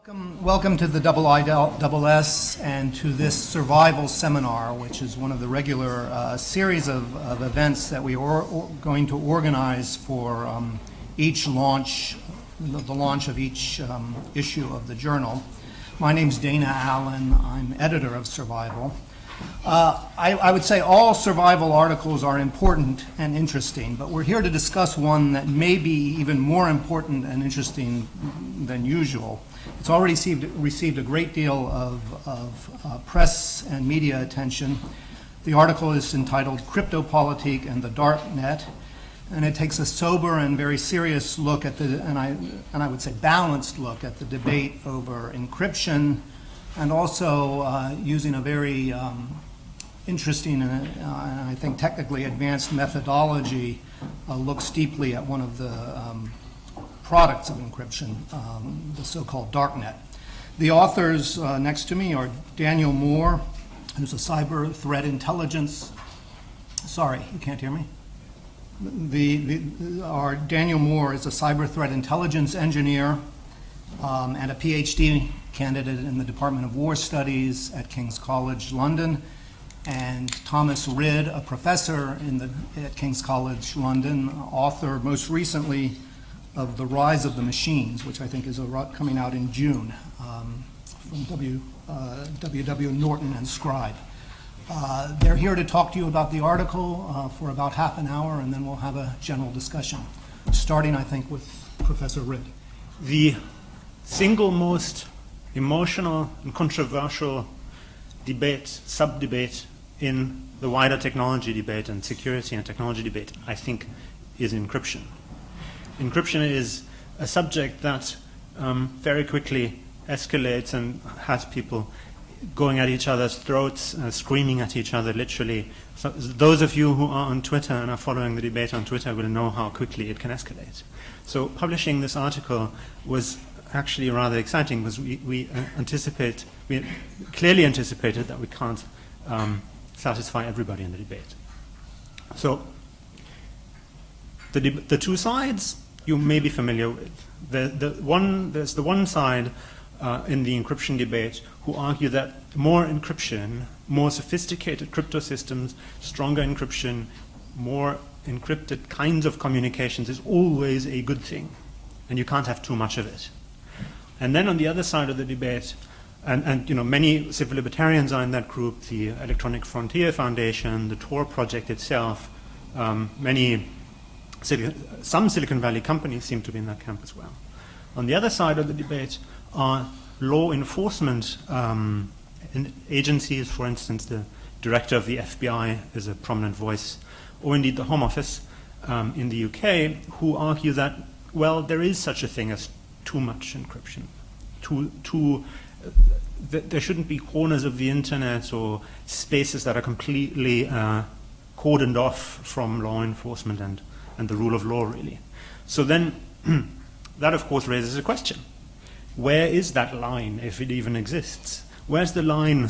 Welcome to the IISS and to this survival seminar, which is one of the regular series of events that we are going to organize for each launch, the launch of each issue of the journal. My name's Dana Allen. I'm editor of Survival. I would say all survival articles are important and interesting, but we're here to discuss one that may be even more important and interesting than usual. It's already received a great deal of press and media attention. The article is entitled Politique and the Darknet, and it takes a sober and very serious look at and I would say balanced look at the debate over encryption, and also using a very interesting and I think technically advanced methodology, looks deeply at one of the products of encryption, the so-called Darknet. The authors next to me are Daniel Moore, who's a cyber threat intelligence. Sorry, you can't hear me? Our Daniel Moore is a cyber threat intelligence engineer and a PhD candidate in the Department of War Studies at King's College London, and Thomas Rid, a professor at King's College London, author most recently of The Rise of the Machines, which I think is coming out in June, from W.W. Norton and Scribe. They're here to talk to you about the article for about half an hour, and then we'll have a general discussion, starting, I think, with Professor Rid. The single most emotional and controversial debate, sub-debate in the wider technology debate and security and technology debate, I think, is encryption. Encryption is a subject that very quickly escalates and has people going at each other's throats, screaming at each other, literally. So those of you who are on Twitter and are following the debate on Twitter will know how quickly it can escalate. So publishing this article was actually rather exciting, because we clearly anticipated that we can't satisfy everybody in the debate. So the two sides you may be familiar with. There's the one side in the encryption debate who argue that more encryption, more sophisticated crypto systems, stronger encryption, more encrypted kinds of communications is always a good thing, and you can't have too much of it. And then on the other side of the debate, and you know, many civil libertarians are in that group, the Electronic Frontier Foundation, the Tor Project itself, some Silicon Valley companies seem to be in that camp as well. On the other side of the debate are law enforcement agencies. For instance, the director of the FBI is a prominent voice, or indeed the Home Office in the UK, who argue that, well, there is such a thing as too much encryption. There shouldn't be corners of the internet or spaces that are completely cordoned off from law enforcement and the rule of law, really. So then that, of course, raises a question. Where is that line, if it even exists? Where's the line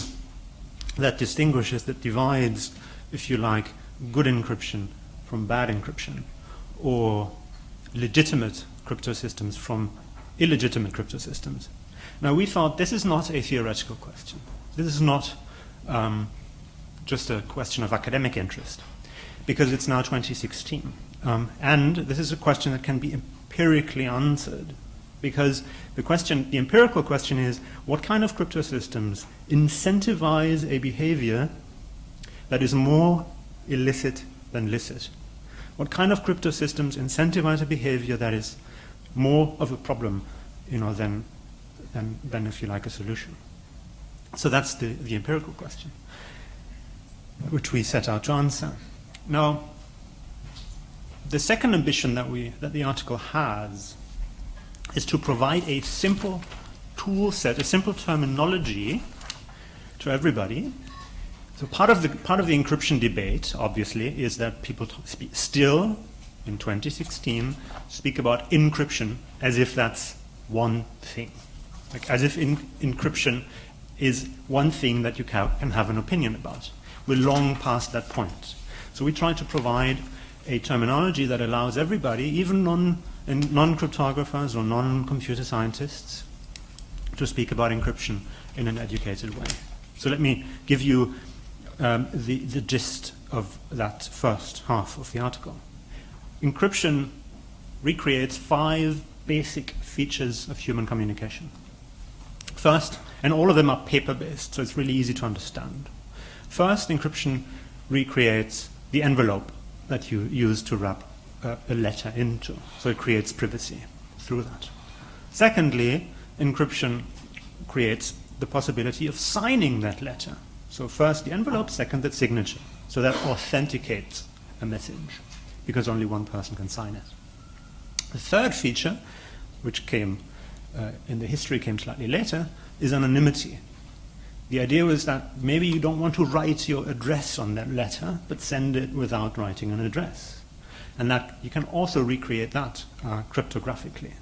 that distinguishes, that divides, if you like, good encryption from bad encryption, or legitimate crypto systems from illegitimate crypto systems? Now, we thought this is not a theoretical question. This is not just a question of academic interest, because it's now 2016. And this is a question that can be empirically answered, because the empirical question is, what kind of crypto systems incentivize a behavior that is more illicit than licit? What kind of crypto systems incentivize a behavior that is more of a problem, than if you like, a solution? So that's the empirical question, which we set out to answer. Now, the second ambition that the article has is to provide a simple tool set, a simple terminology to everybody. So part of the encryption debate, obviously, is that people still, in 2016, speak about encryption as if that's one thing, like as if encryption is one thing that you can have an opinion about. We're long past that point. So we try to provide a terminology that allows everybody, even non-cryptographers or non-computer scientists, to speak about encryption in an educated way. So let me give you the gist of that first half of the article. Encryption recreates 5 basic features of human communication. First, and all of them are paper-based, so it's really easy to understand. First, encryption recreates the envelope that you use to wrap a letter into, so it creates privacy through that. Secondly, encryption creates the possibility of signing that letter. So first the envelope, second the signature. So that authenticates a message, because only one person can sign it. The third feature, which came in the history came slightly later, is anonymity. The idea was that maybe you don't want to write your address on that letter, but send it without writing an address. And that you can also recreate that cryptographically.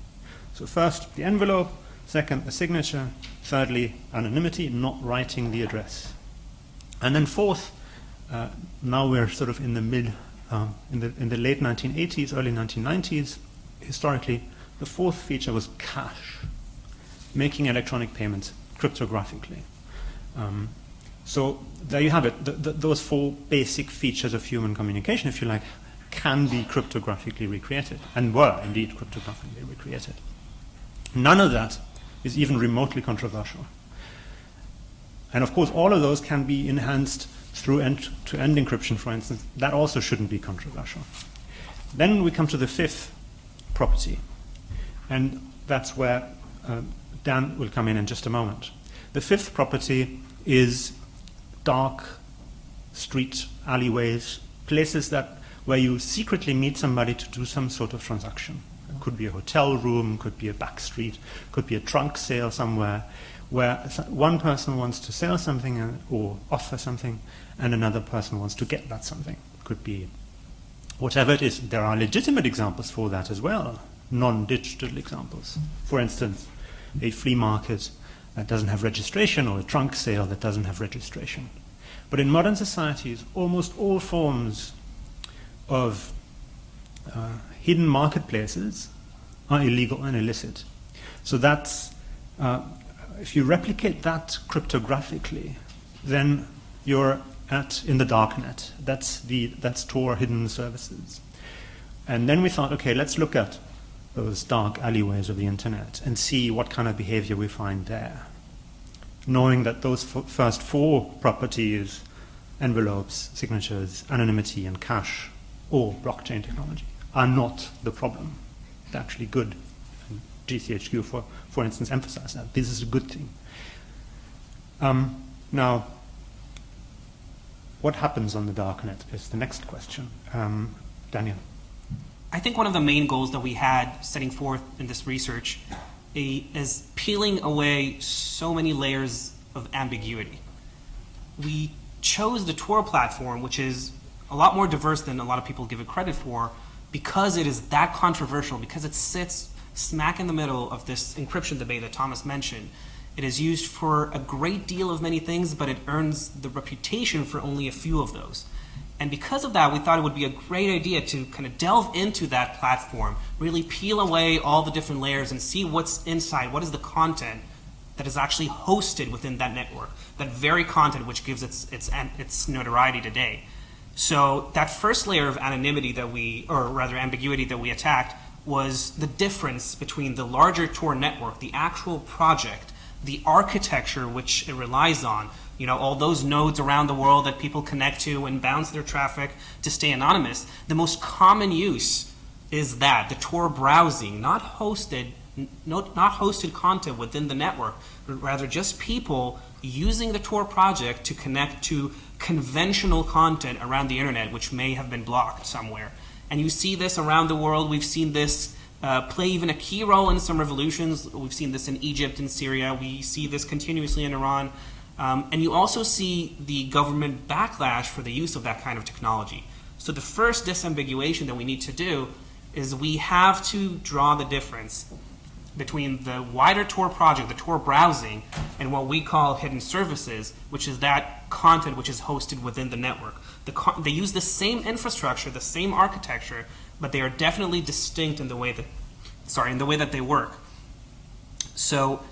So first the envelope, second the signature, thirdly anonymity, not writing the address. And then fourth, now we're sort of in the in the late 1980s, early 1990s, historically, the fourth feature was cash, making electronic payments cryptographically. So there you have it. Those 4 basic features of human communication, if you like, can be cryptographically recreated, and were indeed cryptographically recreated. None of that is even remotely controversial. And of course, all of those can be enhanced through end-to-end encryption, for instance. That also shouldn't be controversial. Then we come to the 5th property, and that's where Dan will come in just a moment. The 5th property is dark street alleyways, places where you secretly meet somebody to do some sort of transaction. It could be a hotel room, could be a back street, could be a trunk sale somewhere, where one person wants to sell something or offer something, and another person wants to get that something. Could be whatever it is. There are legitimate examples for that as well, non-digital examples. For instance, a flea market that doesn't have registration, or a trunk sale that doesn't have registration. But in modern societies, almost all forms of hidden marketplaces are illegal and illicit. So that's, if you replicate that cryptographically, then you're in the Darknet. That's Tor hidden services. And then we thought, okay, let's look at those dark alleyways of the internet and see what kind of behavior we find there. Knowing that those first 4 properties, envelopes, signatures, anonymity, and cache, or blockchain technology, are not the problem. They're actually good. And GCHQ, for instance, emphasized that. This is a good thing. Now, what happens on the Darknet is the next question. Daniel. I think one of the main goals that we had setting forth in this research is peeling away so many layers of ambiguity. We chose the Tor platform, which is a lot more diverse than a lot of people give it credit for, because it is that controversial, because it sits smack in the middle of this encryption debate that Thomas mentioned. It is used for a great deal of many things, but it earns the reputation for only a few of those. And because of that, we thought it would be a great idea to kind of delve into that platform, really peel away all the different layers and see what's inside, what is the content that is actually hosted within that network, that very content which gives its notoriety today. So that first layer of anonymity ambiguity that we attacked was the difference between the larger Tor network, the actual project, the architecture which it relies on, all those nodes around the world that people connect to and bounce their traffic to stay anonymous. The most common use is the Tor browsing, not hosted content within the network, but rather just people using the Tor project to connect to conventional content around the internet, which may have been blocked somewhere. And you see this around the world. We've seen this play even a key role in some revolutions. We've seen this in Egypt and Syria. We see this continuously in Iran. And you also see the government backlash for the use of that kind of technology. So the first disambiguation that we need to do is we have to draw the difference between the wider Tor project, the Tor browsing, and what we call hidden services, which is that content which is hosted within the network. They use the same infrastructure, the same architecture, but they are definitely distinct in the way that they work. So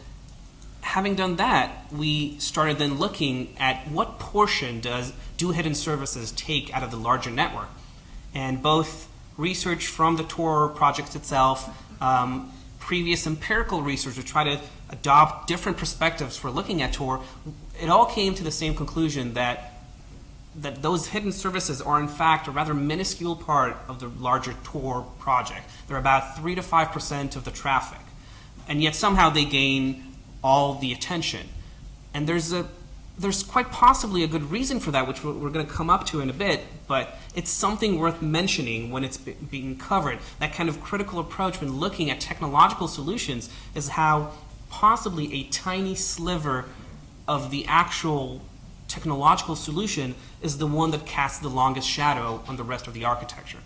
having done that, we started then looking at what portion do hidden services take out of the larger network. And both research from the Tor project itself, previous empirical research to try to adopt different perspectives for looking at Tor, it all came to the same conclusion that those hidden services are in fact a rather minuscule part of the larger Tor project. They're about 3 to 5% of the traffic. And yet somehow they gain all the attention. And there's quite possibly a good reason for that, which we're going to come up to in a bit, but it's something worth mentioning when it's being covered. That kind of critical approach when looking at technological solutions is how possibly a tiny sliver of the actual technological solution is the one that casts the longest shadow on the rest of the architecture.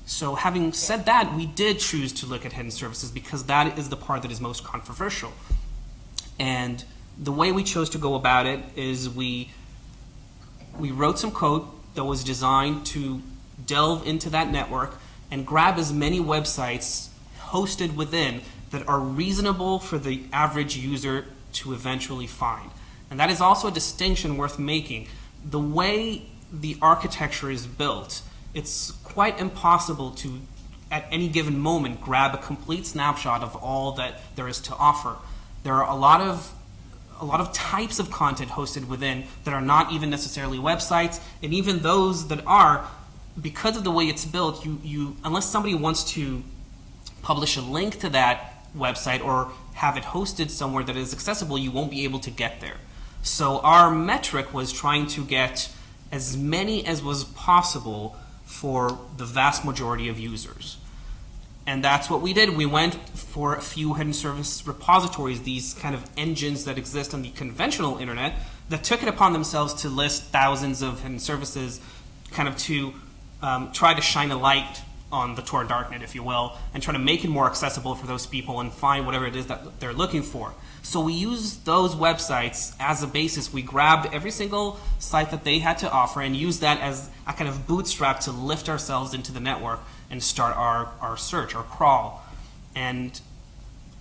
So having said that, we did choose to look at hidden services because that is the part that is most controversial. And the way we chose to go about it is we wrote some code that was designed to delve into that network and grab as many websites hosted within that are reasonable for the average user to eventually find. And that is also a distinction worth making. The way the architecture is built, it's quite impossible to, at any given moment, grab a complete snapshot of all that there is to offer. There are a lot of types of content hosted within that are not even necessarily websites, and even those that are, because of the way it's built, you unless somebody wants to publish a link to that website or have it hosted somewhere that is accessible, you won't be able to get there. So our metric was trying to get as many as was possible for the vast majority of users. And that's what we did. We went for a few hidden service repositories, these kind of engines that exist on the conventional internet, that took it upon themselves to list thousands of hidden services, kind of to try to shine a light on the Tor Darknet, if you will, and try to make it more accessible for those people and find whatever it is that they're looking for. So we used those websites as a basis. We grabbed every single site that they had to offer and used that as a kind of bootstrap to lift ourselves into the network and start our search, our crawl. And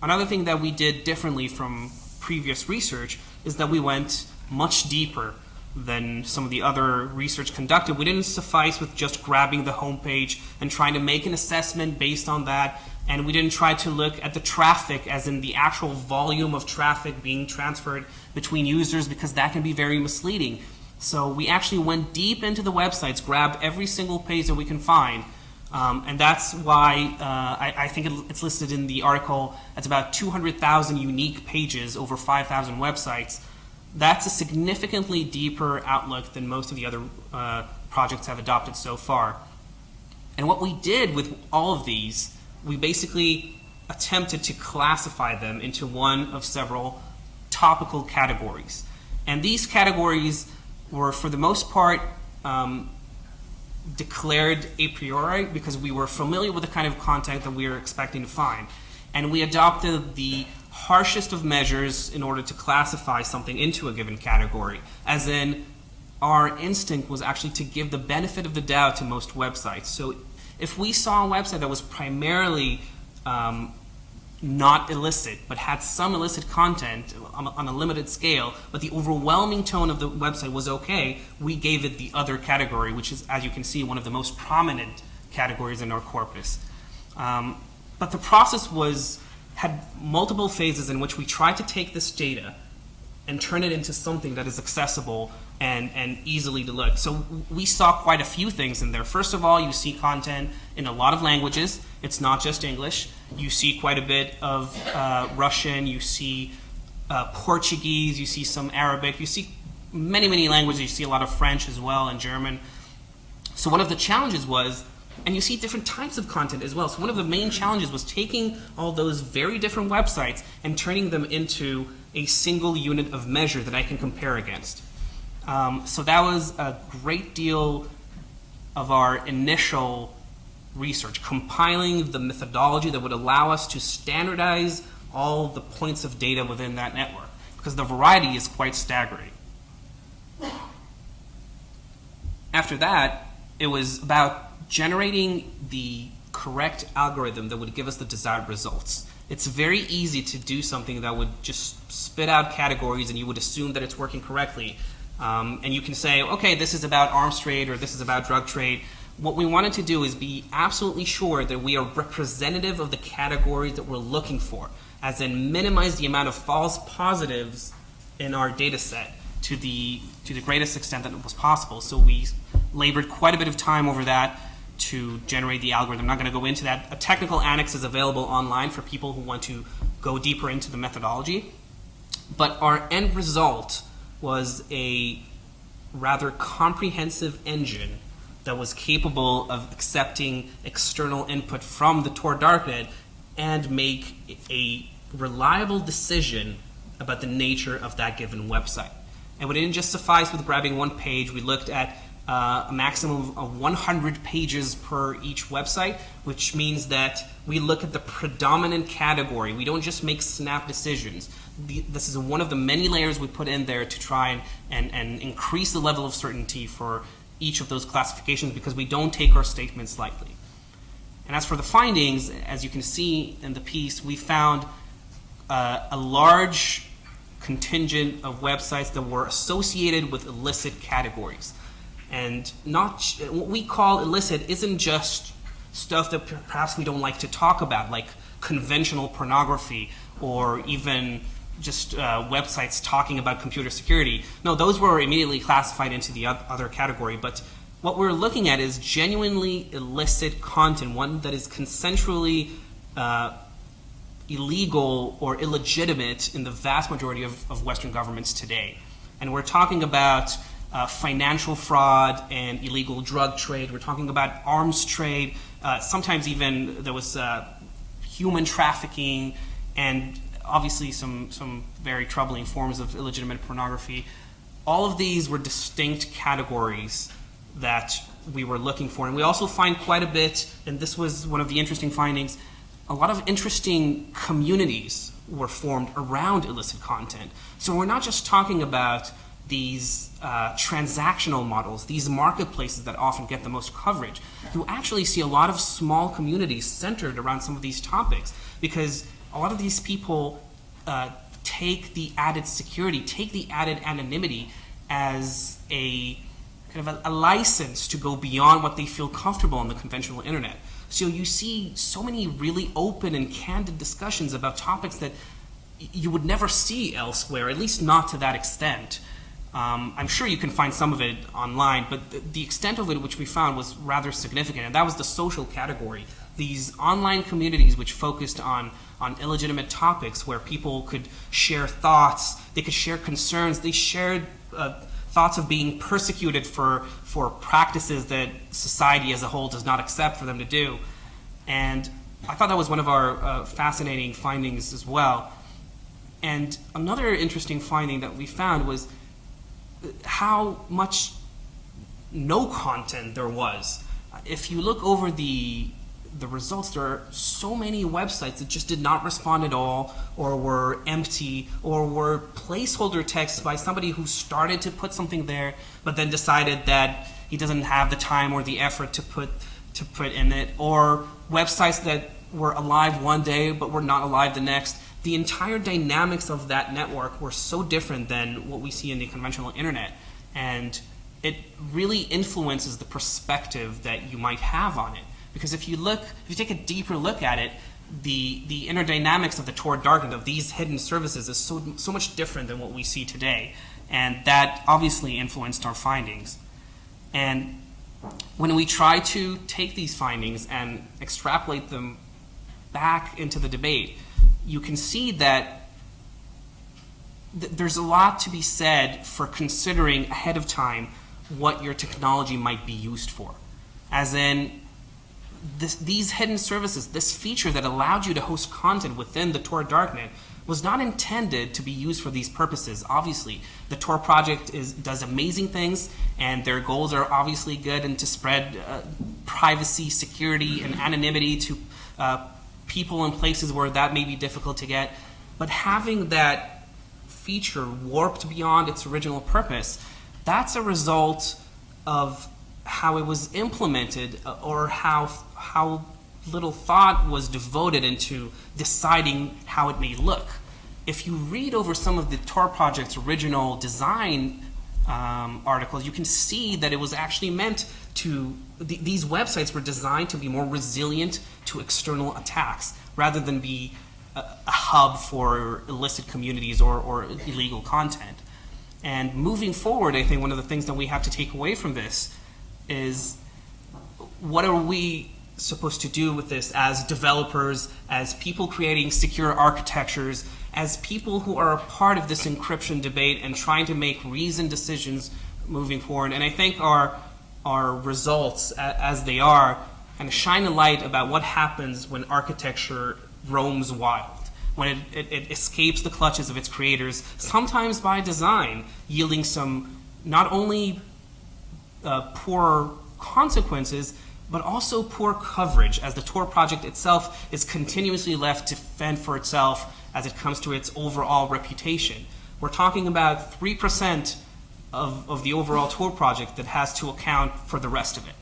another thing that we did differently from previous research is that we went much deeper than some of the other research conducted. We didn't suffice with just grabbing the homepage and trying to make an assessment based on that, and we didn't try to look at the traffic as in the actual volume of traffic being transferred between users, because that can be very misleading. So we actually went deep into the websites, grabbed every single page that we can find, and that's why I think it's listed in the article. It's about 200,000 unique pages over 5,000 websites. That's a significantly deeper outlook than most of the other projects have adopted so far. And what we did with all of these, we basically attempted to classify them into one of several topical categories. And these categories were, for the most part, declared a priori because we were familiar with the kind of content that we were expecting to find. And we adopted the harshest of measures in order to classify something into a given category, as in our instinct was actually to give the benefit of the doubt to most websites. So if we saw a website that was primarily not illicit, but had some illicit content on a limited scale, but the overwhelming tone of the website was okay, we gave it the other category, which is, as you can see, one of the most prominent categories in our corpus. But the process had multiple phases in which we tried to take this data and turn it into something that is accessible and easily to look. So we saw quite a few things in there. First of all, you see content in a lot of languages. It's not just English. You see quite a bit of Russian. You see Portuguese. You see some Arabic. You see many, many languages. You see a lot of French as well and German. So one of the challenges was, and you see different types of content as well. So one of the main challenges was taking all those very different websites and turning them into a single unit of measure that I can compare against. So that was a great deal of our initial research, compiling the methodology that would allow us to standardize all the points of data within that network, because the variety is quite staggering. After that, it was about generating the correct algorithm that would give us the desired results. it's very easy to do something that would just spit out categories and you would assume that it's working correctly. And you can say, okay, this is about arms trade or this is about drug trade. What we wanted to do is be absolutely sure that we are representative of the categories that we're looking for, as in minimize the amount of false positives in our data set to the greatest extent that it was possible. So we labored quite a bit of time over that to generate the algorithm. I'm not going to go into that. A technical annex is available online for people who want to go deeper into the methodology. But our end result was a rather comprehensive engine that was capable of accepting external input from the Tor Darknet and make a reliable decision about the nature of that given website. And we didn't just suffice with grabbing one page. We looked at a maximum of 100 pages per each website, which means that we look at the predominant category. We don't just make snap decisions. This is one of the many layers we put in there to try and increase the level of certainty for each of those classifications, because we don't take our statements lightly. And as for the findings, as you can see in the piece, we found a large contingent of websites that were associated with illicit categories. And what we call illicit isn't just stuff that perhaps we don't like to talk about, like conventional pornography or even just websites talking about computer security. No, those were immediately classified into the other category. But what we're looking at is genuinely illicit content, one that is consensually illegal or illegitimate in the vast majority of Western governments today. And we're talking about financial fraud and illegal drug trade. We're talking about arms trade. Sometimes even there was human trafficking, and obviously some very troubling forms of illegitimate pornography. All of these were distinct categories that we were looking for. And we also find quite a bit, and this was one of the interesting findings, a lot of interesting communities were formed around illicit content. So we're not just talking about these transactional models, these marketplaces that often get the most coverage. You actually see a lot of small communities centered around some of these topics, because a lot of these people take the added security, take the added anonymity as a kind of a license to go beyond what they feel comfortable on the conventional internet. So you see so many really open and candid discussions about topics that you would never see elsewhere, at least not to that extent. I'm sure you can find some of it online, but the extent of it which we found was rather significant, and that was the social category. These online communities which focused on illegitimate topics, where people could share thoughts, they could share concerns, they shared thoughts of being persecuted for practices that society as a whole does not accept for them to do. And I thought that was one of our fascinating findings as well. And another interesting finding that we found was how much no content there was. If you look over the results, there are so many websites that just did not respond at all, or were empty, or were placeholder texts by somebody who started to put something there, but then decided that he doesn't have the time or the effort to put in it, or websites that were alive one day but were not alive the next. The entire dynamics of that network were so different than what we see in the conventional internet, and it really influences the perspective that you might have on it. Because if you take a deeper look at it, the inner dynamics of the Tor Darknet, of these hidden services, is so much different than what we see today, and that obviously influenced our findings. And when we try to take these findings and extrapolate them back into the debate, you can see that there's a lot to be said for considering ahead of time what your technology might be used for. As in, these hidden services, this feature that allowed you to host content within the Tor Darknet, was not intended to be used for these purposes. Obviously, the Tor Project does amazing things, and their goals are obviously good, and to spread privacy, security, and anonymity to people in places where that may be difficult to get. But having that feature warped beyond its original purpose, that's a result of how it was implemented, or how little thought was devoted into deciding how it may look. If you read over some of the Tor Project's original design articles, you can see that it was actually meant to, these websites were designed to be more resilient to external attacks rather than be a hub for illicit communities or illegal content. And moving forward, I think one of the things that we have to take away from this is, what are we supposed to do with this as developers, as people creating secure architectures, as people who are a part of this encryption debate and trying to make reasoned decisions moving forward? And I think our results, as they are, kind of shine a light about what happens when architecture roams wild, when it escapes the clutches of its creators, sometimes by design, yielding some not only poor consequences, but also poor coverage, as the Tor project itself is continuously left to fend for itself as it comes to its overall reputation. We're talking about 3% of the overall Tor project that has to account for the rest of it.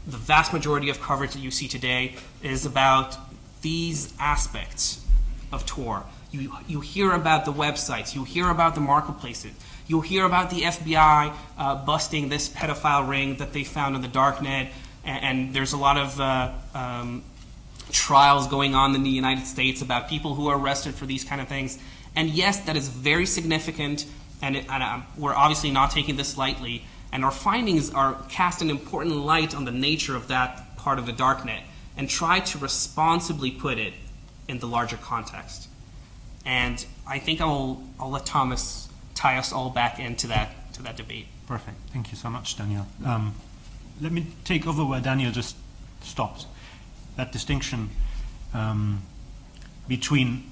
The vast majority of coverage that you see today is about these aspects of Tor. You hear about the websites, you hear about the marketplaces, you hear about the FBI busting this pedophile ring that they found on the Darknet, and there's a lot of trials going on in the United States about people who are arrested for these kind of things. And yes, that is very significant, and we're obviously not taking this lightly, and our findings are cast an important light on the nature of that part of the Darknet and try to responsibly put it in the larger context. And I think I'll let Thomas tie us all back into that debate. Perfect. Thank you so much, Daniel. Let me take over where Daniel just stopped. That distinction between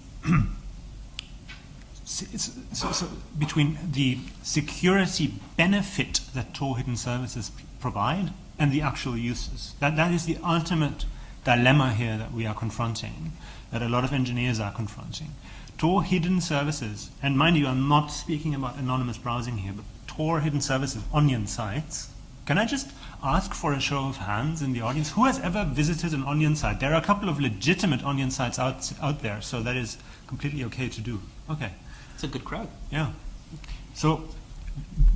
between the security benefit that Tor hidden services provide and the actual uses. That is the ultimate dilemma here that we are confronting, that a lot of engineers are confronting. Tor hidden services, and mind you, I'm not speaking about anonymous browsing here, but Tor hidden services, onion sites. Can I just ask for a show of hands in the audience? Who has ever visited an onion site? There are a couple of legitimate onion sites out there, so that is completely okay to do. Okay. It's a good crowd. Yeah. So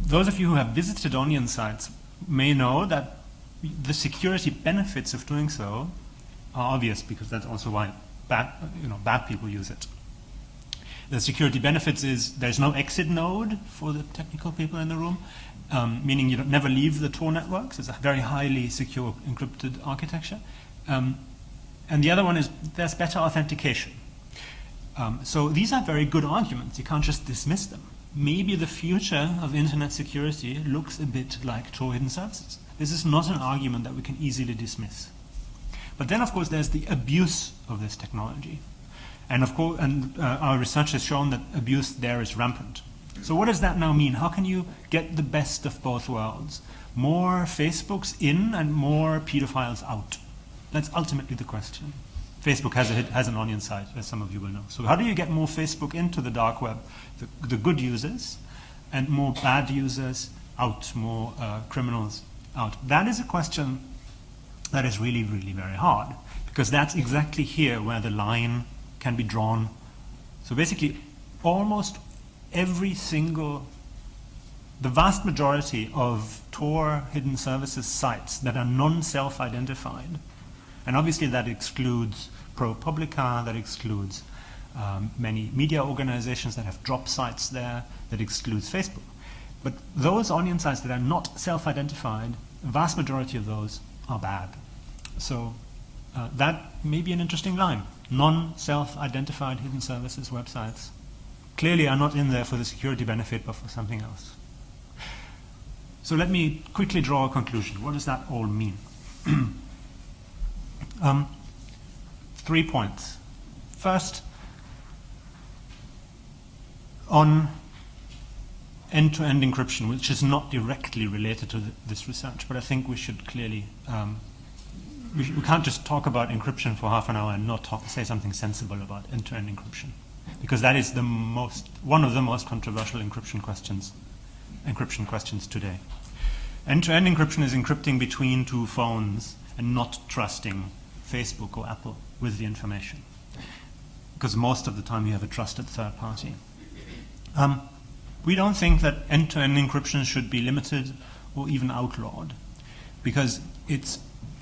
those of you who have visited onion sites may know that the security benefits of doing so are obvious, because that's also why bad people use it. The security benefits is there's no exit node for the technical people in the room, meaning you never leave the Tor networks. It's a very highly secure encrypted architecture. And the other one is there's better authentication. So these are very good arguments. You can't just dismiss them. Maybe the future of internet security looks a bit like Tor hidden services. This is not an argument that we can easily dismiss. But then, of course, there's the abuse of this technology. And of course, our research has shown that abuse there is rampant. So what does that now mean? How can you get the best of both worlds? More Facebooks in and more pedophiles out? That's ultimately the question. Facebook has an onion site, as some of you will know. So how do you get more Facebook into the dark web, the good users, and more bad users out, more criminals out? That is a question that is really, really very hard, because that's exactly here where the line can be drawn. So basically, almost every single, the vast majority of Tor hidden services sites that are non-self-identified, and obviously that excludes ProPublica, that excludes many media organizations that have drop sites there, that excludes Facebook. But those onion sites that are not self-identified, the vast majority of those are bad. So that may be an interesting line. Non-self-identified hidden services websites clearly are not in there for the security benefit, but for something else. So let me quickly draw a conclusion. What does that all mean? 3 points. First, on end-to-end encryption, which is not directly related to this research, but I think we should clearly, we can't just talk about encryption for half an hour and not say something sensible about end-to-end encryption, because that is one of the most controversial encryption questions today. End-to-end encryption is encrypting between two phones and not trusting Facebook or Apple with the information, because most of the time you have a trusted third party. We don't think that end-to-end encryption should be limited or even outlawed, because it's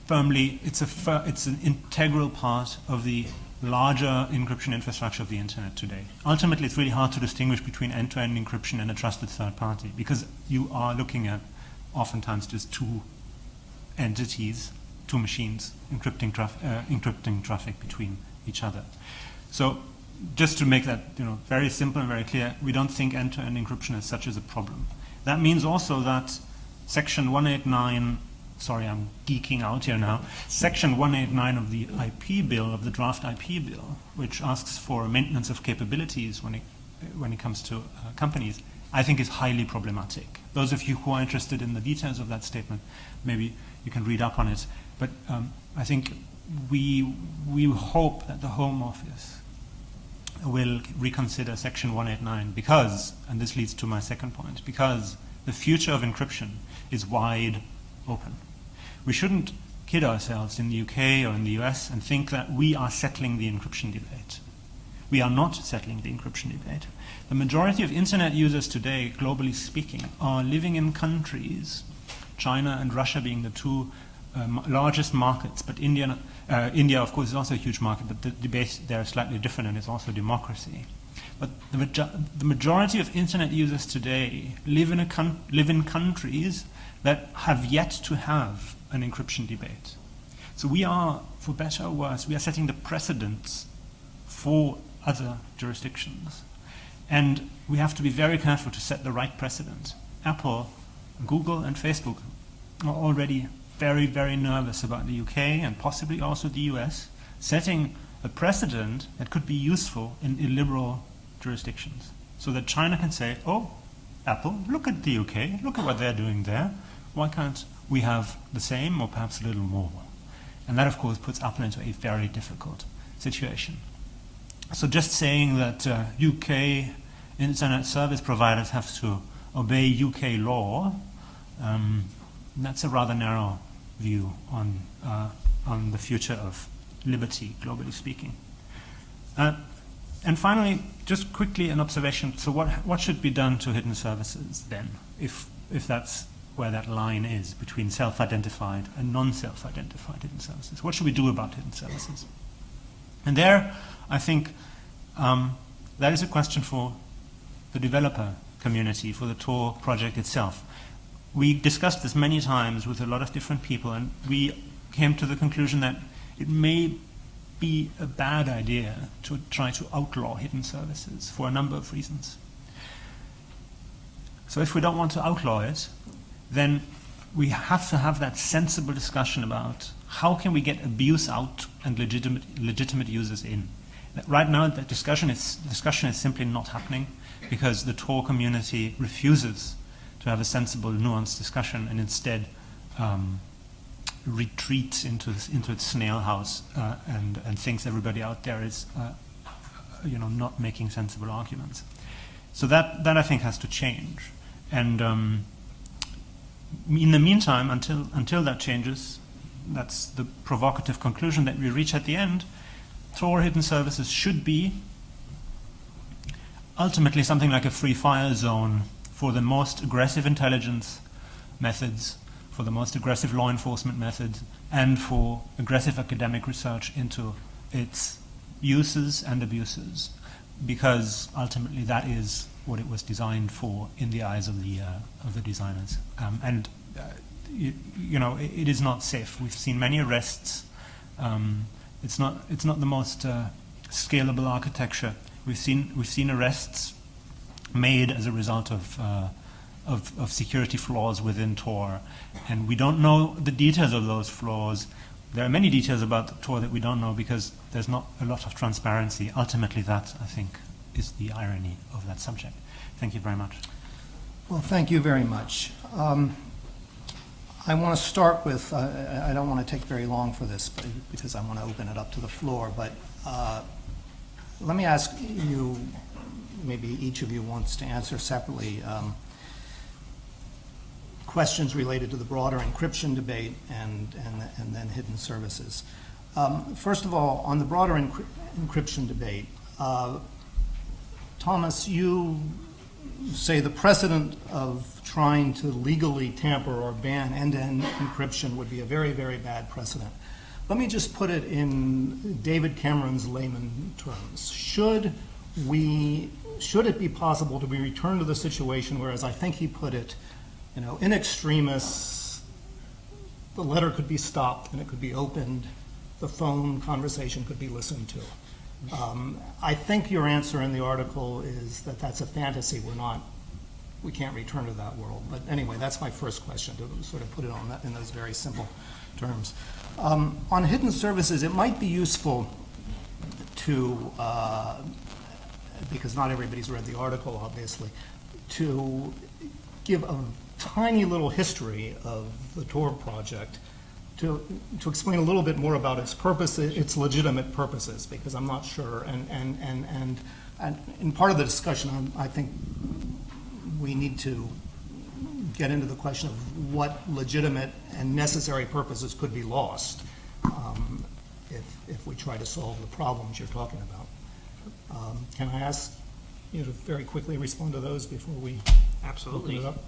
an integral part of the larger encryption infrastructure of the internet today. Ultimately, it's really hard to distinguish between end-to-end encryption and a trusted third party, because you are looking at oftentimes just two entities, two machines encrypting traffic between each other. So just to make that very simple and very clear, we don't think end-to-end encryption as such is a problem. That means also that Section 189, sorry, I'm geeking out here now, Section 189 of the IP bill, of the draft IP bill, which asks for maintenance of capabilities when it comes to companies, I think is highly problematic. Those of you who are interested in the details of that statement, maybe you can read up on it. But I think we hope that the Home Office will reconsider Section 189 because, and this leads to my second point, because the future of encryption is wide open. We shouldn't kid ourselves in the UK or in the US and think that we are settling the encryption debate. We are not settling the encryption debate. The majority of internet users today, globally speaking, are living in countries, China and Russia being the two largest markets, but India, of course, is also a huge market, but the debate there is slightly different, and it's also democracy. But the majority of internet users today live in countries that have yet to have an encryption debate. So we are, for better or worse, we are setting the precedents for other jurisdictions. And we have to be very careful to set the right precedent. Apple, Google, and Facebook are already very, very nervous about the UK and possibly also the US setting a precedent that could be useful in illiberal jurisdictions. So that China can say, oh, Apple, look at the UK, look at what they're doing there. Why can't we have the same or perhaps a little more? And that, of course, puts Apple into a very difficult situation. So just saying that UK internet service providers have to obey UK law, that's a rather narrow view on the future of liberty, globally speaking. And finally, just quickly an observation. So what should be done to hidden services then, if that's where that line is between self-identified and non-self-identified hidden services? What should we do about hidden services? And there, I think that is a question for the developer community, for the Tor project itself. We discussed this many times with a lot of different people, and we came to the conclusion that it may be a bad idea to try to outlaw hidden services for a number of reasons. So if we don't want to outlaw it, then we have to have that sensible discussion about how can we get abuse out and legitimate users in. Right now, that discussion is simply not happening because the Tor community refuses to have a sensible, nuanced discussion and instead retreats into its snail house and thinks everybody out there is not making sensible arguments. So that I think has to change. And in the meantime, until that changes, that's the provocative conclusion that we reach at the end, Tor hidden services should be ultimately something like a free fire zone for the most aggressive intelligence methods, for the most aggressive law enforcement methods, and for aggressive academic research into its uses and abuses, because ultimately that is what it was designed for in the eyes of the designers. It is not safe. We've seen many arrests. It's not the most scalable architecture. We've seen arrests made as a result of security flaws within Tor, and we don't know the details of those flaws. There are many details about Tor that we don't know because there's not a lot of transparency. Ultimately, that, I think, is the irony of that subject. Thank you very much. Well, thank you very much. I want to start with, I don't want to take very long for this because I want to open it up to the floor, but let me ask you, maybe each of you wants to answer separately, questions related to the broader encryption debate and then hidden services. First of all, on the broader encryption debate, Thomas, you say the precedent of trying to legally tamper or ban end-to-end encryption would be a very, very bad precedent. Let me just put it in David Cameron's layman terms. Should it be possible to be returned to the situation where, as I think he put it, in extremis, the letter could be stopped and it could be opened, the phone conversation could be listened to? I think your answer in the article is that that's a fantasy. We can't return to that world. But anyway, that's my first question, to sort of put it on that in those very simple terms. On hidden services, it might be useful to, because not everybody's read the article, obviously, to give a tiny little history of the Tor Project, to explain a little bit more about its purpose, its legitimate purposes, because I'm not sure. And in part of the discussion, I think we need to get into the question of what legitimate and necessary purposes could be lost if we try to solve the problems you're talking about. Can I ask you to very quickly respond to those before we Absolutely. open it up?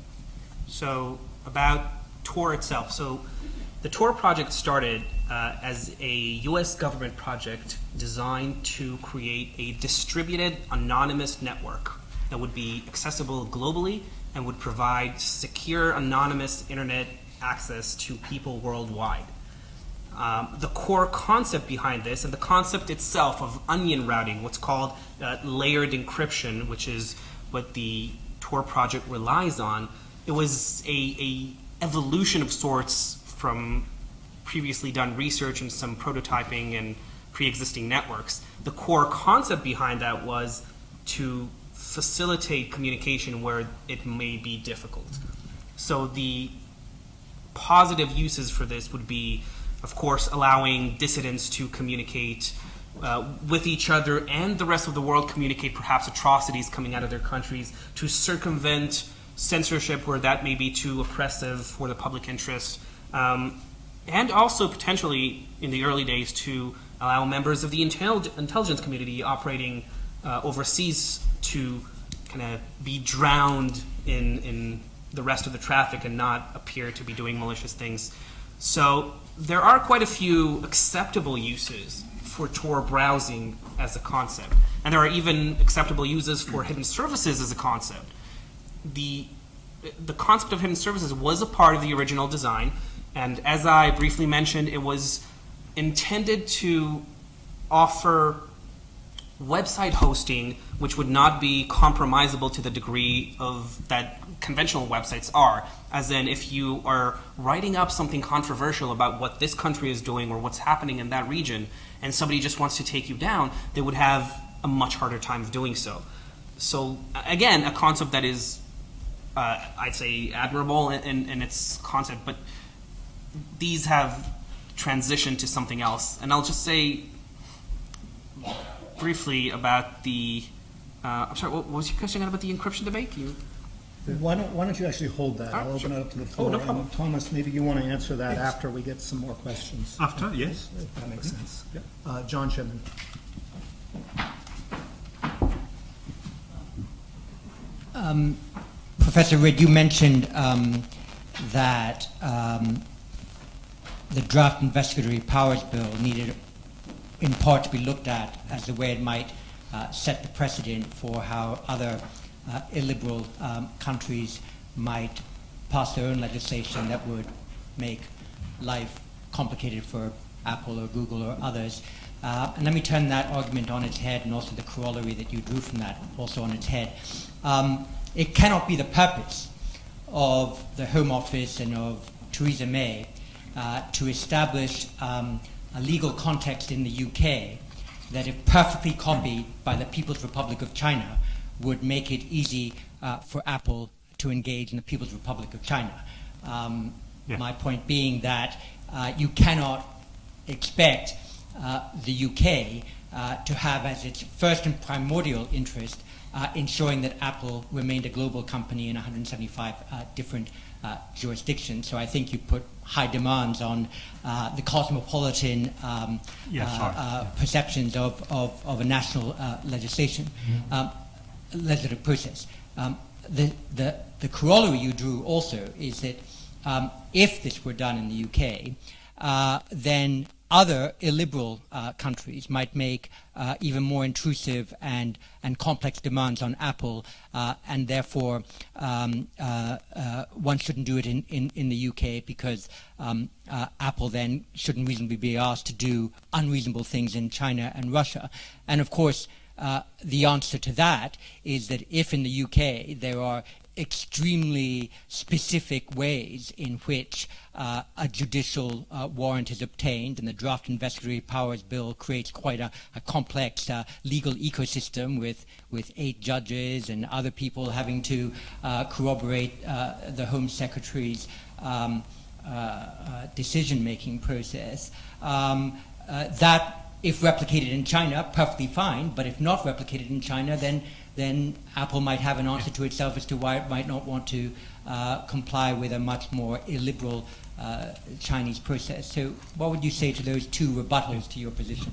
So about Tor itself. So the Tor project started as a U.S. government project designed to create a distributed anonymous network that would be accessible globally and would provide secure anonymous internet access to people worldwide. The core concept behind this, and the concept itself of onion routing, what's called layered encryption, which is what the Tor project relies on, it was a evolution of sorts from previously done research and some prototyping and pre-existing networks. The core concept behind that was to facilitate communication where it may be difficult. So the positive uses for this would be, of course, allowing dissidents to communicate with each other and the rest of the world, communicate perhaps atrocities coming out of their countries, to circumvent censorship where that may be too oppressive for the public interest, and also potentially in the early days to allow members of the intelligence community operating overseas to kind of be drowned in the rest of the traffic and not appear to be doing malicious things. So there are quite a few acceptable uses for Tor browsing as a concept, and there are even acceptable uses for hidden services as a concept. The concept of hidden services was a part of the original design, and as I briefly mentioned, it was intended to offer website hosting which would not be compromisable to the degree of that conventional websites are. As in, if you are writing up something controversial about what this country is doing or what's happening in that region, and somebody just wants to take you down, they would have a much harder time of doing so. So again, a concept that is, I'd say, admirable in its concept, but these have transitioned to something else. And I'll just say briefly about the, I'm sorry, what was your question about the encryption debate? Why don't you actually hold that? I'll open it up to the floor. no problem. And Thomas, maybe you want to answer that after we get some more questions. After, yes. If that makes sense. John Shipman. Professor Ridd, you mentioned that the draft investigatory powers bill needed in part to be looked at as the way it might set the precedent for how other illiberal countries might pass their own legislation that would make life complicated for Apple or Google or others. And let me turn that argument on its head, and also the corollary that you drew from that also on its head. It cannot be the purpose of the Home Office and of Theresa May to establish a legal context in the UK that, if perfectly copied by the People's Republic of China, would make it easy for Apple to engage in the People's Republic of China. My point being that you cannot expect the UK to have as its first and primordial interest ensuring that Apple remained a global company in 175 different jurisdictions. So I think you put high demands on the cosmopolitan perceptions of a national legislative process. The corollary you drew also is that if this were done in the UK, then other illiberal countries might make even more intrusive and complex demands on Apple, and therefore one shouldn't do it in the UK because Apple then shouldn't reasonably be asked to do unreasonable things in China and Russia. And of course, the answer to that is that if in the UK there are extremely specific ways in which a judicial warrant is obtained, and the draft investigatory powers bill creates quite a complex legal ecosystem with 8 judges and other people having to corroborate the Home Secretary's decision-making process. That, if replicated in China, perfectly fine, but if not replicated in China, then Apple might have an answer to itself as to why it might not want to comply with a much more illiberal Chinese process. So what would you say to those 2 rebuttals to your position?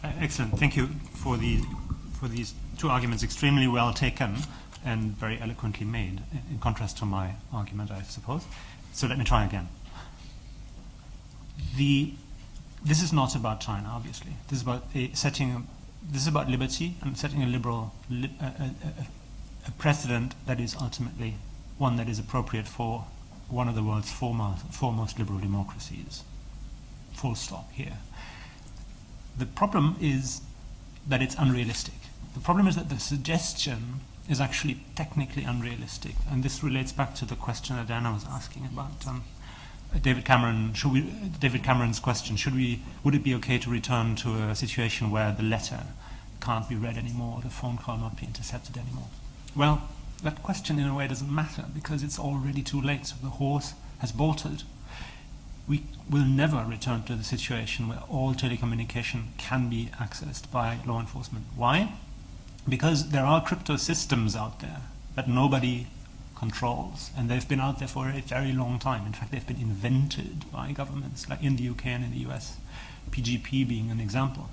Excellent. Thank you for these 2 arguments, extremely well taken and very eloquently made, in contrast to my argument, I suppose. So let me try again. This is not about China, obviously. This is about this is about liberty and setting a precedent that is ultimately one that is appropriate for one of the world's foremost liberal democracies. Full stop here. The problem is that it's unrealistic. The problem is that the suggestion is actually technically unrealistic, and this relates back to the question that Anna was asking about David Cameron's question: would it be okay to return to a situation where the letter can't be read anymore, the phone call not be intercepted anymore? Well, that question in a way doesn't matter because it's already too late. So the horse has bolted. We will never return to the situation where all telecommunication can be accessed by law enforcement. Why? Because there are crypto systems out there that nobody controls, and they've been out there for a very long time. In fact, they've been invented by governments, like in the UK and in the US, PGP being an example.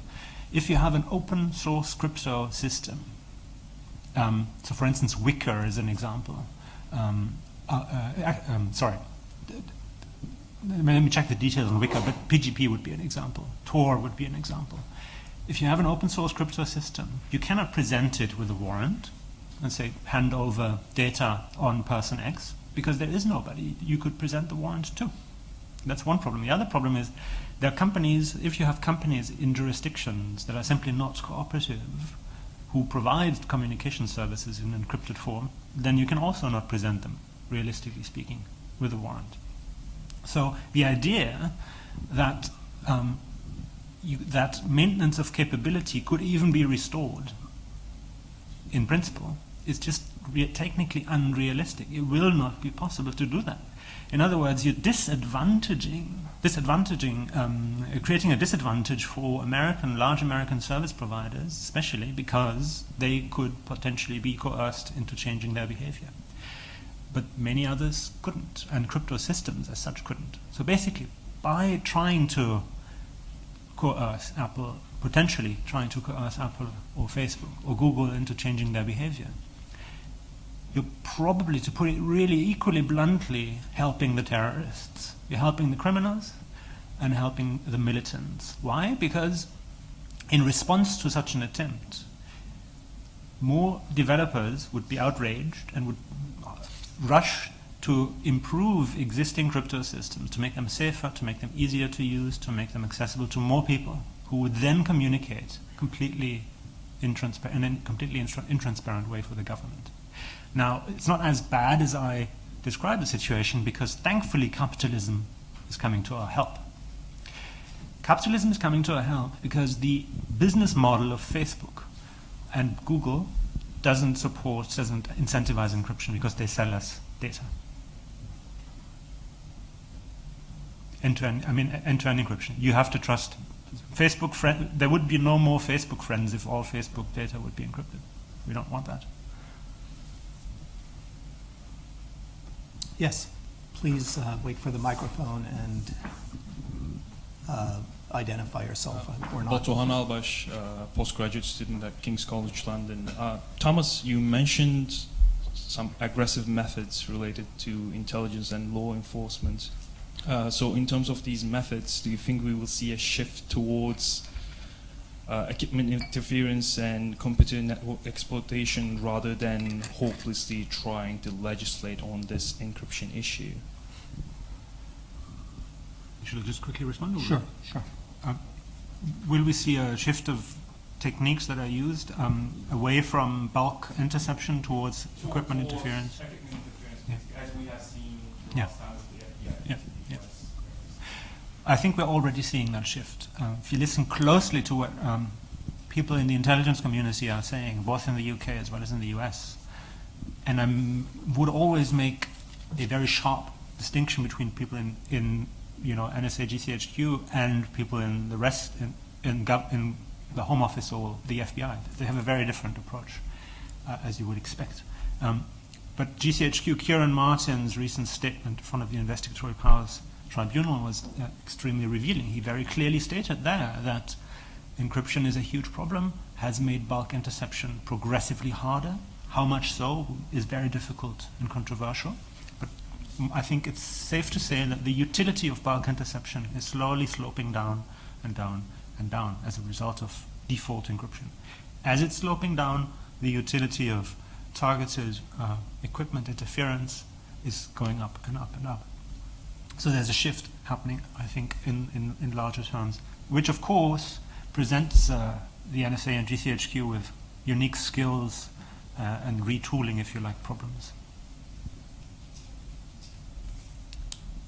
If you have an open source crypto system, so for instance, Wicker is an example. Sorry, let me check the details on Wicker, but PGP would be an example. Tor would be an example. If you have an open source crypto system, you cannot present it with a warrant and say, hand over data on person X, because there is nobody you could present the warrant to. That's one problem. The other problem is there are companies, if you have companies in jurisdictions that are simply not cooperative, who provide communication services in encrypted form, then you can also not present them, realistically speaking, with a warrant. So the idea that that maintenance of capability could even be restored in principle is just technically unrealistic. It will not be possible to do that. In other words, you're creating a disadvantage for large American service providers, especially because they could potentially be coerced into changing their behavior. But many others couldn't, and crypto systems as such couldn't. So basically, by trying to coerce Apple, potentially trying to coerce Apple or Facebook or Google into changing their behavior, you're probably, to put it really equally bluntly, helping the terrorists. You're helping the criminals and helping the militants. Why? Because in response to such an attempt, more developers would be outraged and would rush to improve existing crypto systems, to make them safer, to make them easier to use, to make them accessible to more people, who would then communicate completely in a completely intransparent way for the government. Now, it's not as bad as I described the situation, because thankfully capitalism is coming to our help. Capitalism is coming to our help because the business model of Facebook and Google doesn't incentivize encryption because they sell us data. End-to-end encryption. You have to trust there would be no more Facebook friends if all Facebook data would be encrypted. We don't want that. Yes, please wait for the microphone and identify yourself or not. Batuhan Albaş, postgraduate student at King's College London. Thomas, you mentioned some aggressive methods related to intelligence and law enforcement. So in terms of these methods, do you think we will see a shift towards equipment interference and computer network exploitation rather than hopelessly trying to legislate on this encryption issue? Should I just quickly respond? Sure. Will we see a shift of techniques that are used away from bulk interception towards equipment interference? Equipment interference, Yeah. as we have seen Yeah. last time with the FBI. Yeah. I think we're already seeing that shift. If you listen closely to what people in the intelligence community are saying, both in the UK as well as in the US, and I would always make a very sharp distinction between people in NSA, GCHQ, and people in the rest in the Home Office or the FBI. They have a very different approach, as you would expect. But GCHQ, Kieran Martin's recent statement in front of the Investigatory Powers Tribunal was extremely revealing. He very clearly stated there that encryption is a huge problem, has made bulk interception progressively harder. How much so is very difficult and controversial. But I think it's safe to say that the utility of bulk interception is slowly sloping down and down and down as a result of default encryption. As it's sloping down, the utility of targeted equipment interference is going up and up and up. So there's a shift happening, I think, in larger terms, which of course presents the NSA and GCHQ with unique skills and retooling, if you like, problems.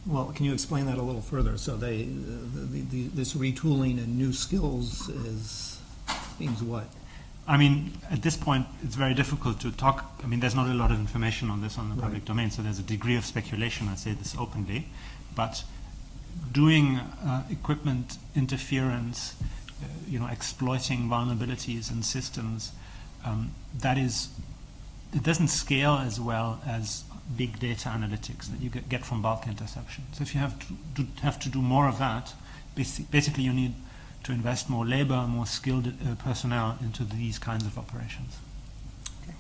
Well, can you explain that a little further? So this retooling and new skills means what? I mean, at this point, it's very difficult to talk. I mean, there's not a lot of information on this on the public domain, so there's a degree of speculation, I say this openly. But doing equipment interference, exploiting vulnerabilities in systems, it doesn't scale as well as big data analytics that you get from bulk interception. So if you have to do more of that, basically you need to invest more labor, more skilled personnel into these kinds of operations. Okay.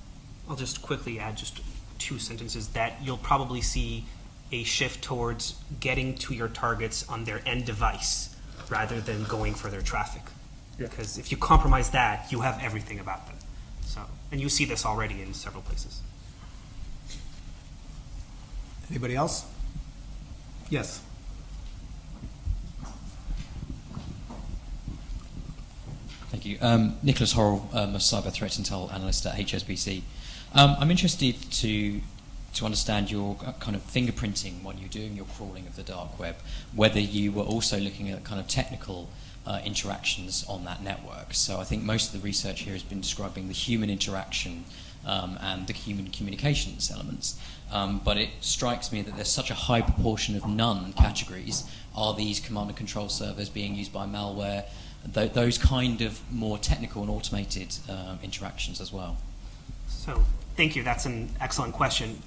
I'll just quickly add just 2 sentences that you'll probably see a shift towards getting to your targets on their end device rather than going for their traffic. Yeah. Because if you compromise that, you have everything about them. So, and you see this already in several places. Anybody else? Yes. Thank you. Nicholas Horrell, a cyber threat intel analyst at HSBC. I'm interested to understand your kind of fingerprinting when you're doing your crawling of the dark web, whether you were also looking at kind of technical interactions on that network. So I think most of the research here has been describing the human interaction and the human communications elements. But it strikes me that there's such a high proportion of none categories. Are these command and control servers being used by malware? Those kind of more technical and automated interactions as well. So thank you. That's an excellent question.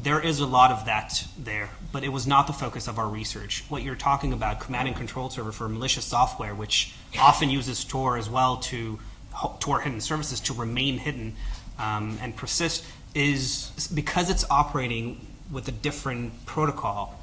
There is a lot of that there, but it was not the focus of our research. What you're talking about, command and control server for malicious software, which often uses Tor as well Tor hidden services to remain hidden and persist, is because it's operating with a different protocol,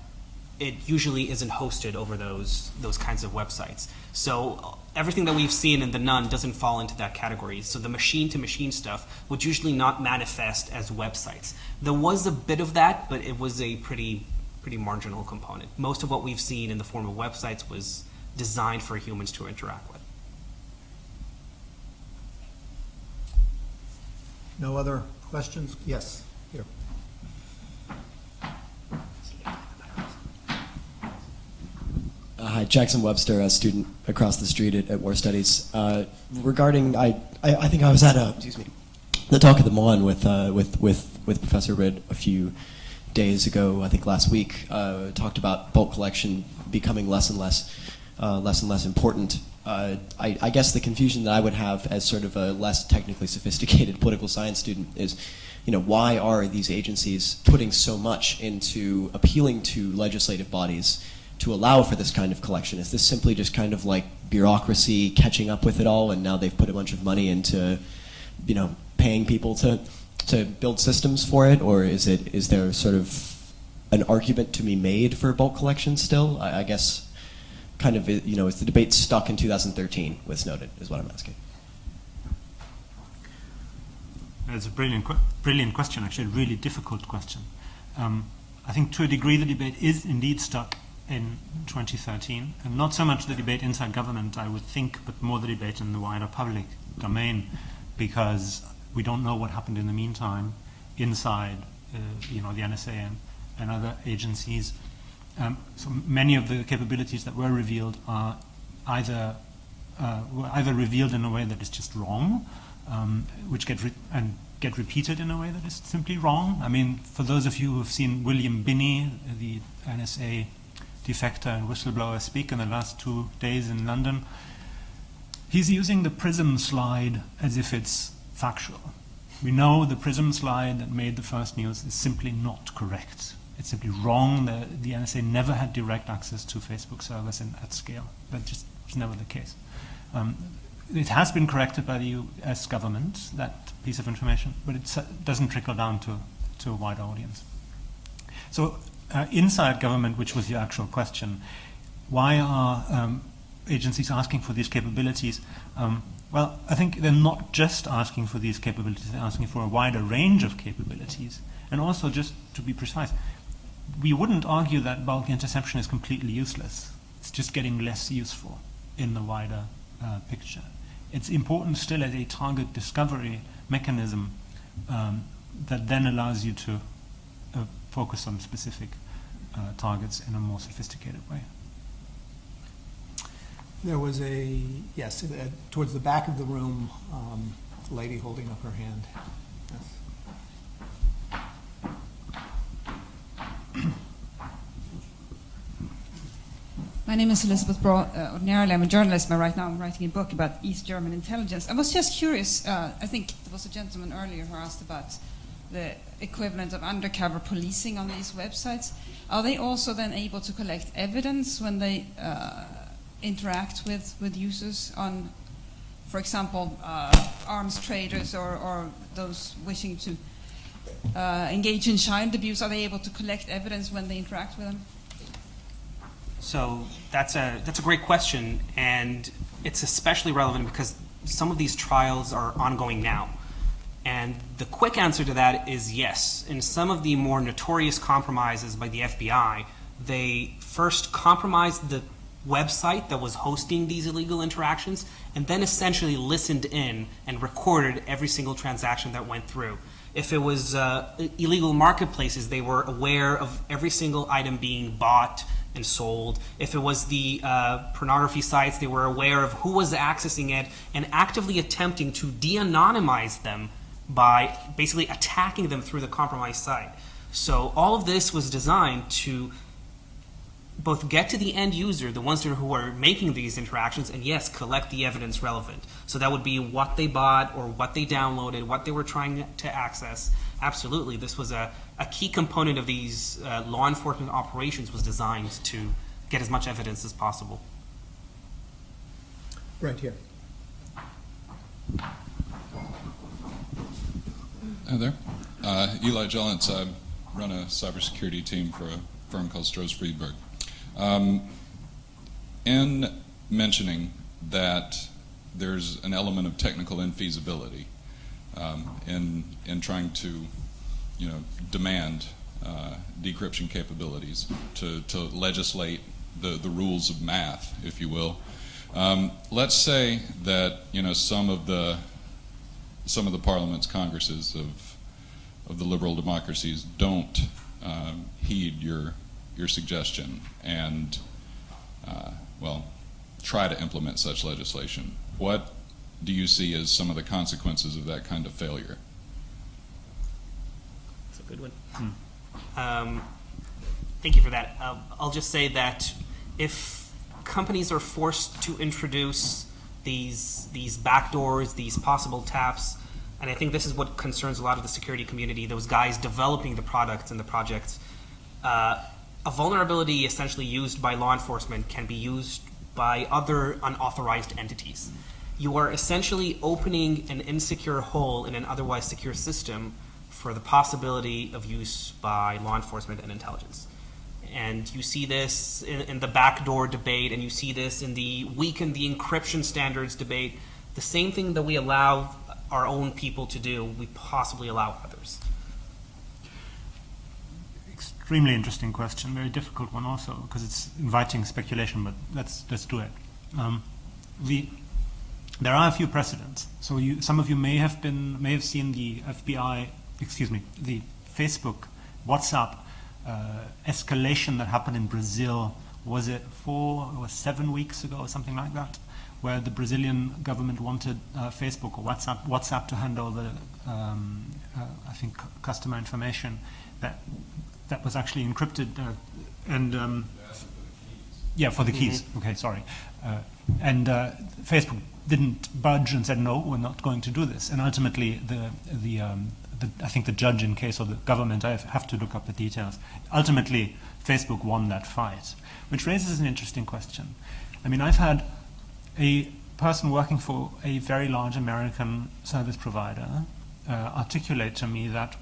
it usually isn't hosted over those kinds of websites. So everything that we've seen in the Nun doesn't fall into that category. So the machine-to-machine stuff would usually not manifest as websites. There was a bit of that, but it was a pretty marginal component. Most of what we've seen in the form of websites was designed for humans to interact with. No other questions? Yes, here. Hi, Jackson Webster, a student across the street at War Studies. Regarding, I think I was at the talk of the Mon with Professor Ridd a few days ago. I think last week talked about bulk collection becoming less and less less and less important. I guess the confusion that I would have as sort of a less technically sophisticated political science student is, why are these agencies putting so much into appealing to legislative bodies to allow for this kind of collection? Is this simply just kind of like bureaucracy catching up with it all, and now they've put a bunch of money into, paying people to build systems for it, or is there sort of an argument to be made for bulk collections still? I guess kind of, is the debate stuck in 2013 with Snowden, is what I'm asking. It's a brilliant question, actually, a really difficult question. I think to a degree the debate is indeed stuck in 2013, and not so much the debate inside government, I would think, but more the debate in the wider public domain, because we don't know what happened in the meantime inside, the NSA and other agencies. So many of the capabilities that were revealed are either revealed in a way that is just wrong, which get repeated in a way that is simply wrong. I mean, for those of you who have seen William Binney, the NSA defector and whistleblower, speak in the last 2 days in London, he's using the PRISM slide as if it's factual. We know the PRISM slide that made the first news is simply not correct. It's simply wrong. The NSA never had direct access to Facebook servers at scale. That just was never the case. It has been corrected by the US government, that piece of information, but it doesn't trickle down to a wider audience. So inside government, which was your actual question, why are agencies asking for these capabilities? Well, I think they're not just asking for these capabilities, they're asking for a wider range of capabilities. And also, just to be precise, we wouldn't argue that bulk interception is completely useless. It's just getting less useful in the wider picture. It's important still as a target discovery mechanism that then allows you to focus on specific targets in a more sophisticated way. There was yes, towards the back of the room, a lady holding up her hand. Yes. My name is Elizabeth Braw. Ordinarily, I'm a journalist, but right now I'm writing a book about East German intelligence. I was just curious, I think there was a gentleman earlier who asked about the equivalent of undercover policing on these websites. Are they also then able to collect evidence when they interact with users on, for example, arms traders or those wishing to engage in child abuse? Are they able to collect evidence when they interact with them? So that's a great question, and it's especially relevant because some of these trials are ongoing now. And the quick answer to that is yes. In some of the more notorious compromises by the FBI, they first compromised the website that was hosting these illegal interactions and then essentially listened in and recorded every single transaction that went through. If it was illegal marketplaces, they were aware of every single item being bought and sold. If it was the pornography sites, they were aware of who was accessing it and actively attempting to de-anonymize them by basically attacking them through the compromised site. So all of this was designed to both get to the end user, the ones who are making these interactions, and yes, collect the evidence relevant. So that would be what they bought or what they downloaded, what they were trying to access. Absolutely, this was a key component of these law enforcement operations, was designed to get as much evidence as possible. Right here. Hi there. Eli Jellens. I run a cybersecurity team for a firm called Stroh's Friedberg. In mentioning that there's an element of technical infeasibility in trying to, demand decryption capabilities to legislate the rules of math, if you will. Let's say that some of the parliaments, congresses of the liberal democracies don't heed your suggestion and try to implement such legislation. What do you see as some of the consequences of that kind of failure? That's a good one. Thank you for that. I'll just say that if companies are forced to introduce these backdoors, these possible taps, and I think this is what concerns a lot of the security community, those guys developing the products and the projects. A vulnerability essentially used by law enforcement can be used by other unauthorized entities. You are essentially opening an insecure hole in an otherwise secure system for the possibility of use by law enforcement and intelligence. And you see this in the backdoor debate, and you see this in the weaken the encryption standards debate. The same thing that we allow our own people to do, we possibly allow others. Extremely interesting question, very difficult one also, because it's inviting speculation, but let's do it. There are a few precedents. So some of you may have seen the the Facebook, WhatsApp escalation that happened in Brazil. Was it 4 or 7 weeks ago or something like that, where the Brazilian government wanted Facebook or WhatsApp to hand over, I think, customer information that was actually encrypted for the keys. Okay, sorry. And Facebook didn't budge and said, no, we're not going to do this. And ultimately, I think the judge in case, or the government, I have to look up the details, ultimately Facebook won that fight, which raises an interesting question. I mean, I've had a person working for a very large American service provider articulate to me that,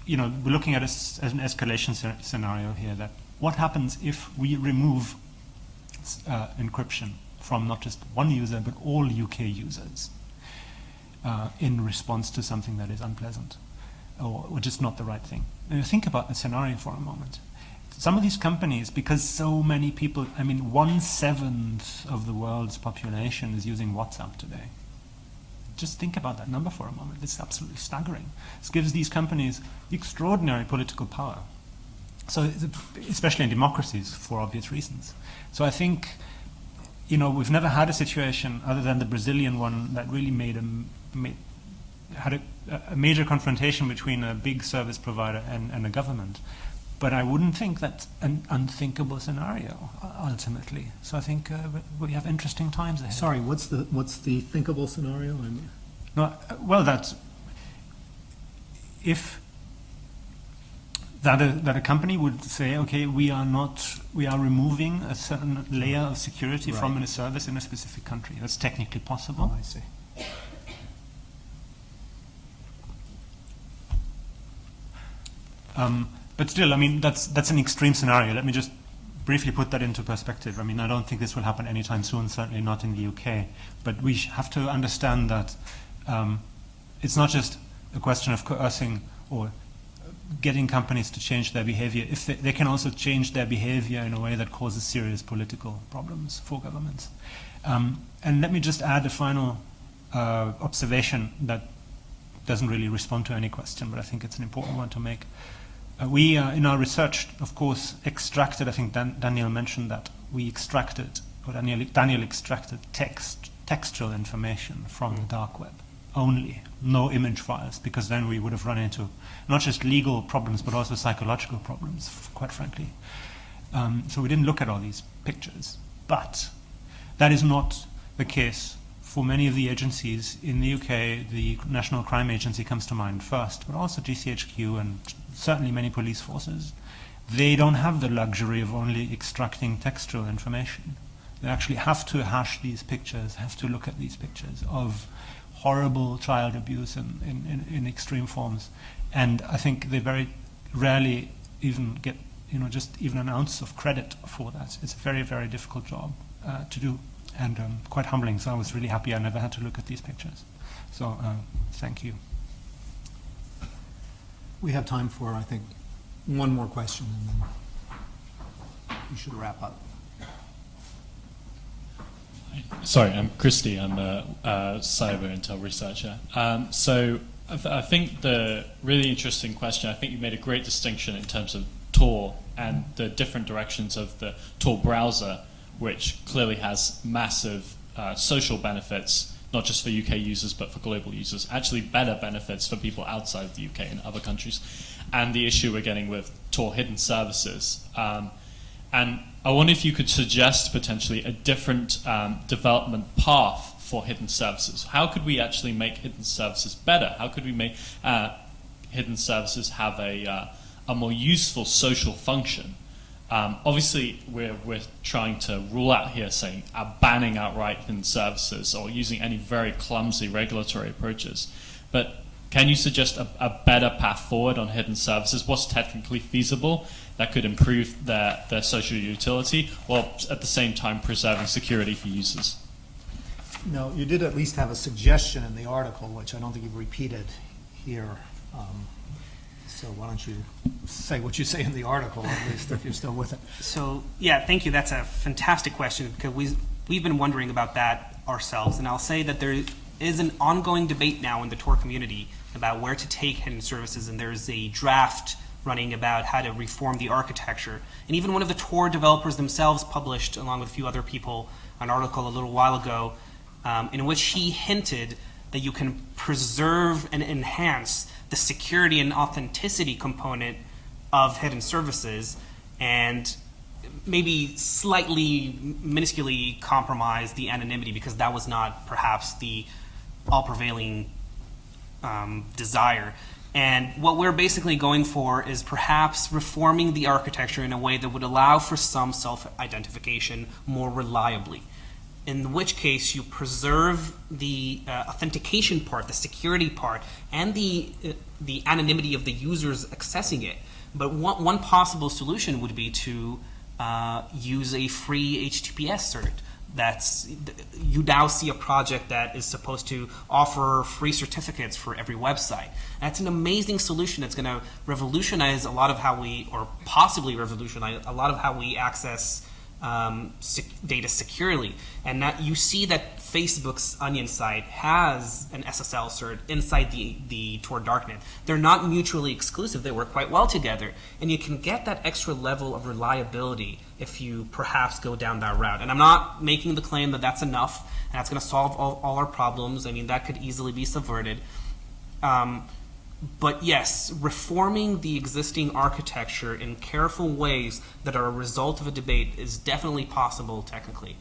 we're looking at an escalation scenario here, that what happens if we remove encryption from not just one user, but all UK users in response to something that is unpleasant or just not the right thing. And think about the scenario for a moment. Some of these companies, because so many people, 1/7 of the world's population is using WhatsApp today. Just think about that number for a moment. It's absolutely staggering. This gives these companies extraordinary political power. So, especially in democracies, for obvious reasons. So I think, we've never had a situation other than the Brazilian one that really had a major confrontation between a big service provider and a government. But I wouldn't think that's an unthinkable scenario, ultimately. So I think we have interesting times ahead. Sorry, what's the thinkable scenario? That's if that a company would say, okay, we are removing a certain layer of security from a service in a specific country. That's technically possible. Oh, I see. But still, that's an extreme scenario. Let me just briefly put that into perspective. I don't think this will happen anytime soon, certainly not in the UK. But we have to understand that it's not just a question of coercing or getting companies to change their behavior. If they can also change their behavior in a way that causes serious political problems for governments. And let me just add a final observation that doesn't really respond to any question, but I think it's an important one to make. We, in our research, of course, extracted, I think Daniel mentioned that, Daniel extracted textual information from the dark web only, no image files, because then we would have run into not just legal problems, but also psychological problems, quite frankly. So we didn't look at all these pictures. But that is not the case for many of the agencies in the UK. The National Crime Agency comes to mind first, but also GCHQ and certainly many police forces. They don't have the luxury of only extracting textual information. They actually have to hash these pictures, have to look at these pictures of horrible child abuse in extreme forms. And I think they very rarely even get, just even an ounce of credit for that. It's a very, very difficult job to do, and quite humbling. So I was really happy I never had to look at these pictures. So thank you. We have time for, I think, one more question, and then we should wrap up. Sorry, I'm Christy. I'm a cyber intel researcher. So I think the really interesting question, I think you made a great distinction in terms of Tor and the different directions of the Tor browser, which clearly has massive social benefits, not just for UK users, but for global users, actually better benefits for people outside of the UK and other countries. And the issue we're getting with Tor hidden services. And I wonder if you could suggest potentially a different development path for hidden services. How could we actually make hidden services better? How could we make hidden services have a more useful social function? Obviously, we're trying to rule out here, saying banning outright hidden services or using any very clumsy regulatory approaches. But can you suggest a better path forward on hidden services? What's technically feasible that could improve their social utility while at the same time preserving security for users? No, you did at least have a suggestion in the article, which I don't think you've repeated here. So why don't you say what you say in the article, at least, if you're still with it. So, yeah, thank you. That's a fantastic question, because we've been wondering about that ourselves. And I'll say that there is an ongoing debate now in the Tor community about where to take hidden services, and there's a draft running about how to reform the architecture. And even one of the Tor developers themselves published, along with a few other people, an article a little while ago in which he hinted that you can preserve and enhance the security and authenticity component of hidden services and maybe slightly minusculely compromise the anonymity, because that was not perhaps the all-prevailing desire. And what we're basically going for is perhaps reforming the architecture in a way that would allow for some self-identification more reliably. In which case you preserve the authentication part, the security part, and the anonymity of the users accessing it. But one possible solution would be to use a free HTTPS cert. You now see a project that is supposed to offer free certificates for every website. That's an amazing solution that's going to revolutionize a lot of how we, or possibly revolutionize a lot of how we access data securely. And that you see that Facebook's Onion site has an SSL cert inside the Tor Darknet. They're not mutually exclusive. They work quite well together. And you can get that extra level of reliability if you perhaps go down that route. And I'm not making the claim that that's enough and that's going to solve all our problems. I mean, that could easily be subverted. But yes, reforming the existing architecture in careful ways that are a result of a debate is definitely possible technically.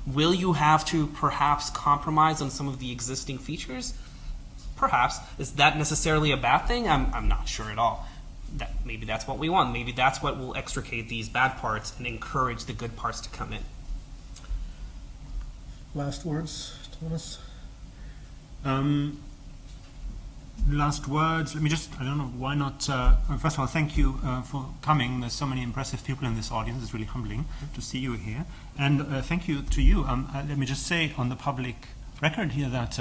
Will you have to perhaps compromise on some of the existing features? Perhaps. Is that necessarily a bad thing? I'm not sure at all. Maybe that's what we want. Maybe that's what will extricate these bad parts and encourage the good parts to come in. Last words, Thomas? Last words. Let me just, I don't know, why not, first of all, thank you for coming. There's so many impressive people in this audience. It's really humbling to see you here. And thank you to you. Let me just say on the public record here that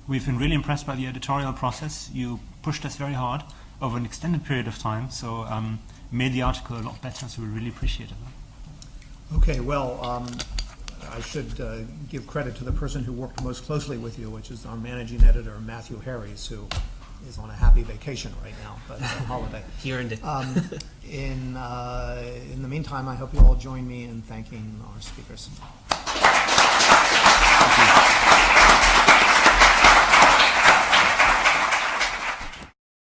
we've been really impressed by the editorial process. You pushed us very hard over an extended period of time, so made the article a lot better, so we really appreciated that. Okay, well, I should give credit to the person who worked most closely with you, which is our managing editor, Matthew Harries, who is on a happy vacation right now, but on holiday. He earned it. In the meantime, I hope you all join me in thanking our speakers. Thank you.